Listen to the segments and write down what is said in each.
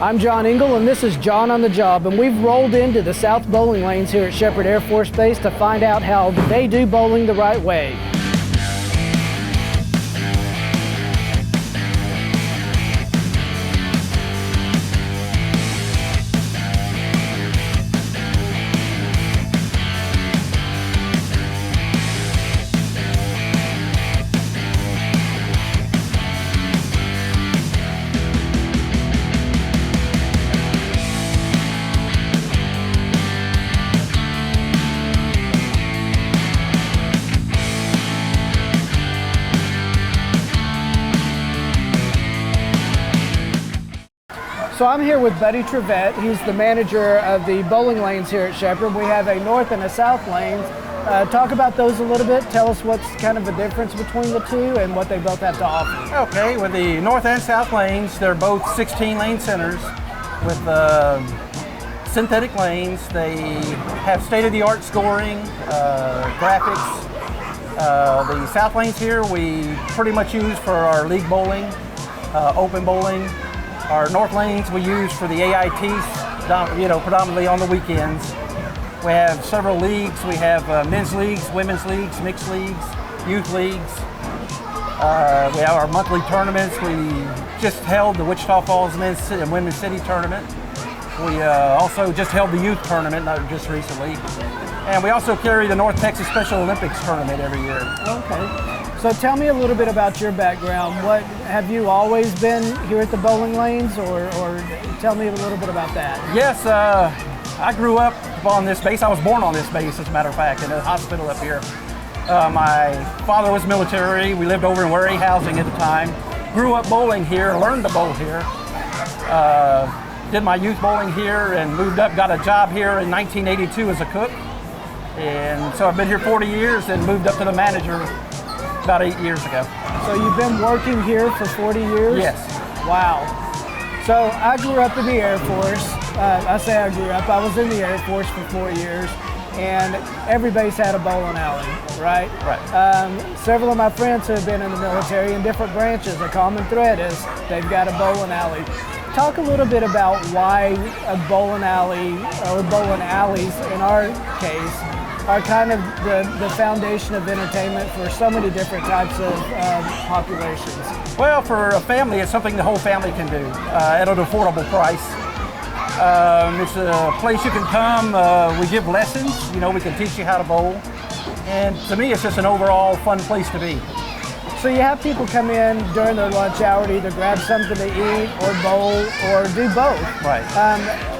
I'm John Engel, and this is John on the Job, and we've rolled into the South Bowling Lanes here at Sheppard Air Force Base to find out how they do bowling the right way. So I'm here with Buddy Trevette. He's the manager of the bowling lanes here at Sheppard. We have a north and a south lanes. Talk about those a little bit. Tell us what's kind of the difference between the two and what they both have to offer. Okay, with the north and south lanes, they're both 16 lane centers with synthetic lanes. They have state-of-the-art scoring, graphics. The south lanes here we pretty much use for our league bowling, open bowling. Our north lanes we use for the AITs, predominantly on the weekends. We have several leagues. We have men's leagues, women's leagues, mixed leagues, youth leagues. We have our monthly tournaments. We just held the Wichita Falls Men's and Women's City Tournament. We also just held the youth tournament, not just recently. And we also carry the North Texas Special Olympics tournament every year. Okay. So tell me a little bit about your background. What have you always been here at the bowling lanes, or tell me a little bit about that? Yes, I grew up on this base. I was born on this base, as a matter of fact, in a hospital up here. My father was military. We lived over in Wary housing at the time. Grew up bowling here, learned to bowl here. Did my youth bowling here and moved up, got a job here in 1982 as a cook. And so I've been here 40 years and moved up to the manager about 8 years ago. So you've been working here for 40 years? Yes. Wow. So I grew up in the Air Force. I say I grew up. I was in the Air Force for 4 years, and every base had a bowling alley, right? Right. Several of my friends who have been in the military in different branches, a common thread is they've got a bowling alley. Talk a little bit about why a bowling alley, or bowling alleys in our case, are kind of the foundation of entertainment for so many different types of populations. Well, for a family, it's something the whole family can do at an affordable price. It's a place you can come. We give lessons. We can teach you how to bowl. And to me, it's just an overall fun place to be. So you have people come in during their lunch hour to either grab something to eat or bowl or do both. Right.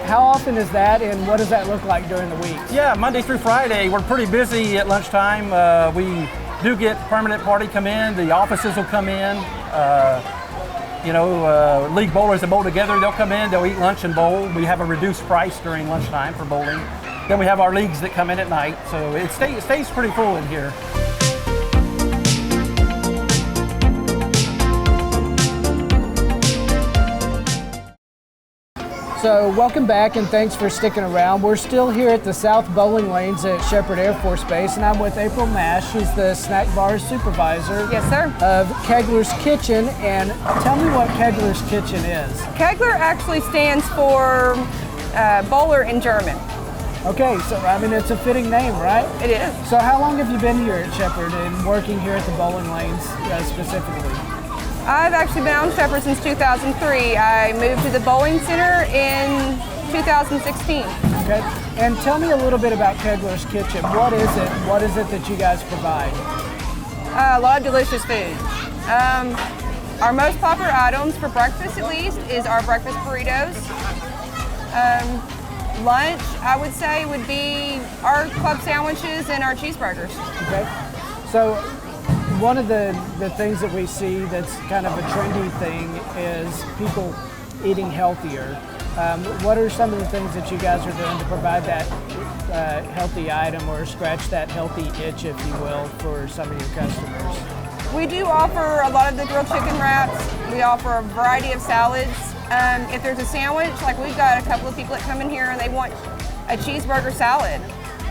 How often is that, and what does that look like during the week? Yeah, Monday through Friday, we're pretty busy at lunchtime. We do get permanent party come in. The offices will come in. League bowlers that bowl together, they'll come in, they'll eat lunch and bowl. We have a reduced price during lunchtime for bowling. Then we have our leagues that come in at night, so it stays pretty full in here. So welcome back, and thanks for sticking around. We're still here at the South Bowling Lanes at Sheppard Air Force Base, and I'm with April Mash. She's the snack bar supervisor. Yes, sir. Of Kegler's Kitchen. And tell me what Kegler's Kitchen is. Kegler actually stands for bowler in German. Okay, so it's a fitting name, right? It is. So how long have you been here at Sheppard and working here at the bowling lanes specifically? I've actually been on Sheppard since 2003. I moved to the bowling center in 2016. Okay, and tell me a little bit about Kegler's Kitchen. What is it? What is it that you guys provide? A lot of delicious food. Our most popular items for breakfast, at least, is our breakfast burritos. Lunch, I would say, would be our club sandwiches and our cheeseburgers. Okay, so one of the things that we see that's kind of a trendy thing is people eating healthier. What are some of the things that you guys are doing to provide that healthy item, or scratch that healthy itch, if you will, for some of your customers? We do offer a lot of the grilled chicken wraps. We offer a variety of salads. If there's a sandwich, like we've got a couple of people that come in here and they want a cheeseburger salad.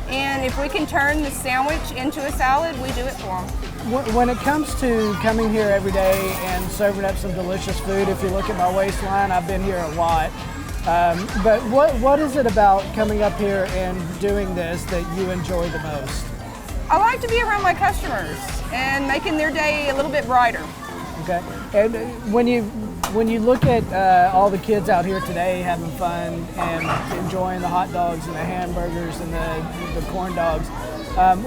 And if we can turn the sandwich into a salad, we do it for them. When it comes to coming here every day and serving up some delicious food, if you look at my waistline, I've been here a lot. But what is it about coming up here and doing this that you enjoy the most? I like to be around my customers and making their day a little bit brighter. Okay. And when you look at all the kids out here today having fun and enjoying the hot dogs and the hamburgers and the corn dogs,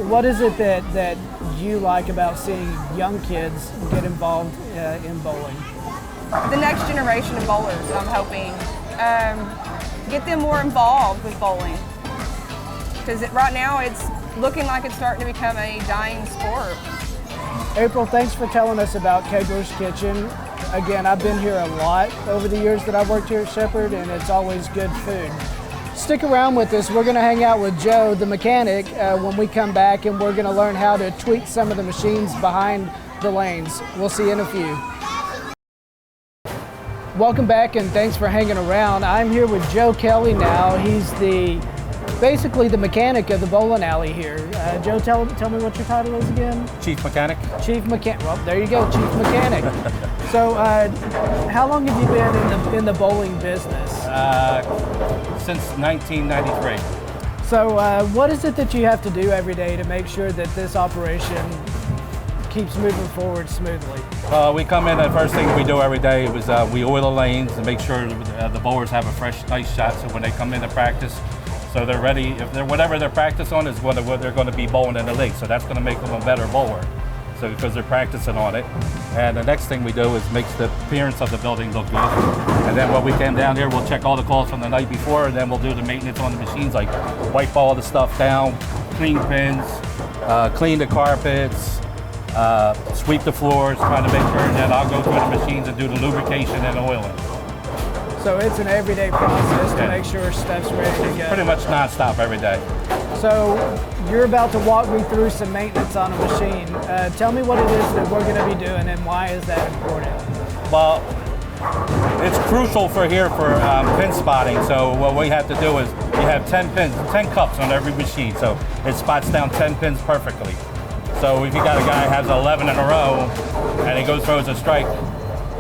what is it that you like about seeing young kids get involved in bowling? The next generation of bowlers, I'm hoping, get them more involved with bowling. Because right now it's looking like it's starting to become a dying sport. April, thanks for telling us about Kegler's Kitchen. Again, I've been here a lot over the years that I've worked here at Sheppard, and it's always good food. Stick around with us. We're going to hang out with Joe, the mechanic, when we come back, and we're going to learn how to tweak some of the machines behind the lanes. We'll see you in a few. Welcome back, and thanks for hanging around. I'm here with Joe Kelly now. He's basically the mechanic of the bowling alley here. Joe, tell me what your title is again? Chief Mechanic. Chief Mechanic. Well, there you go, Chief Mechanic. So, how long have you been in the bowling business? Since 1993. So, what is it that you have to do every day to make sure that this operation keeps moving forward smoothly? We come in, the first thing we do every day is we oil the lanes and make sure the bowlers have a fresh, nice shot. So when they come into practice, so they're ready. Whatever they're practicing on is what they're going to be bowling in the league. So that's going to make them a better bowler. So because they're practicing on it. And the next thing we do is makes the appearance of the building look good. And then when we come down here, we'll check all the calls from the night before, and then we'll do the maintenance on the machines, like wipe all the stuff down, clean pins, clean the carpets, sweep the floors, trying to make sure, and then I'll go through the machines and do the lubrication and oiling. So it's an everyday process to make sure stuff's ready to go. Pretty much nonstop every day. So you're about to walk me through some maintenance on a machine. Tell me what it is that we're going to be doing and why is that important? Well, it's crucial for here for pin spotting. So what we have to do is you have 10 pins, 10 cups on every machine. So it spots down 10 pins perfectly. So if you got a guy who has 11 in a row and he goes throws a strike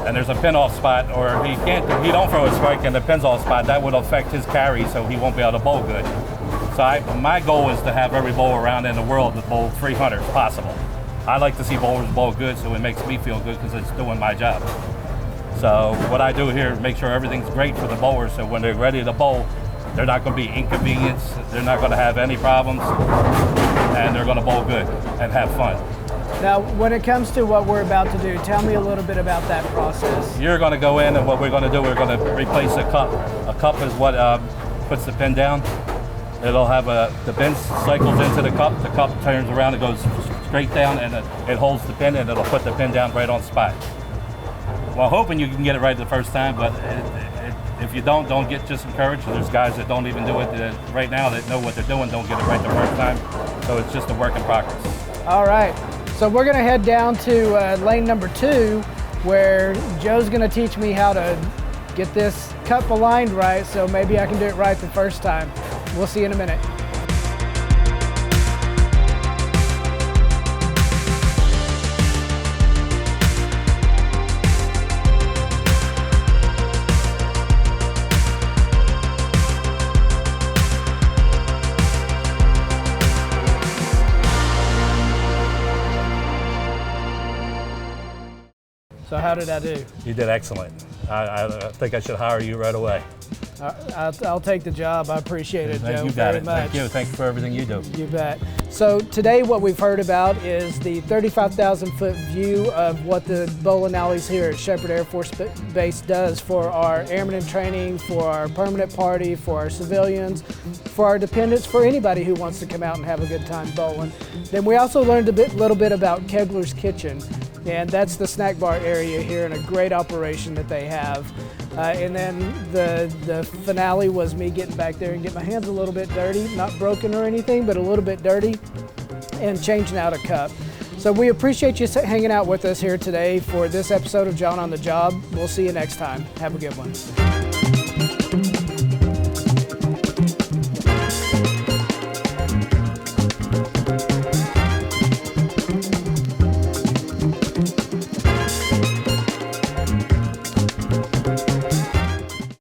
and there's a pin off spot, or if he don't throw a strike and the pin's off spot, that would affect his carry, so he won't be able to bowl good. So my goal is to have every bowler around in the world to bowl 300 if possible. I like to see bowlers bowl good, so it makes me feel good because it's doing my job. So what I do here is make sure everything's great for the bowlers, so when they're ready to bowl, they're not going to be inconvenienced, they're not going to have any problems, and they're going to bowl good and have fun. Now, when it comes to what we're about to do, tell me a little bit about that process. You're going to go in, and what we're going to do, we're going to replace a cup. A cup is what puts the pin down. It'll have the pin cycles into the cup turns around, it goes straight down, and it holds the pin, and it'll put the pin down right on spot. Well, hoping you can get it right the first time, but if you don't get just encouraged. There's guys that don't even do it right now that know what they're doing, don't get it right the first time. So it's just a work in progress. All right. So we're going to head down to lane number 2, where Joe's going to teach me how to get this cup aligned right, so maybe I can do it right the first time. We'll see you in a minute. So how did I do? You did excellent. I think I should hire you right away. I'll take the job. I appreciate it, Joe, you very much. Thank you. Thank you for everything you do. You bet. So today what we've heard about is the 35,000-foot view of what the bowling alleys here at Sheppard Air Force Base does for our airmen in training, for our permanent party, for our civilians, for our dependents, for anybody who wants to come out and have a good time bowling. Then we also learned a little bit about Kegler's Kitchen. And that's the snack bar area here, and a great operation that they have. And then the finale was me getting back there and getting my hands a little bit dirty, not broken or anything, but a little bit dirty, and changing out a cup. So we appreciate you hanging out with us here today for this episode of John on the Job. We'll see you next time. Have a good one.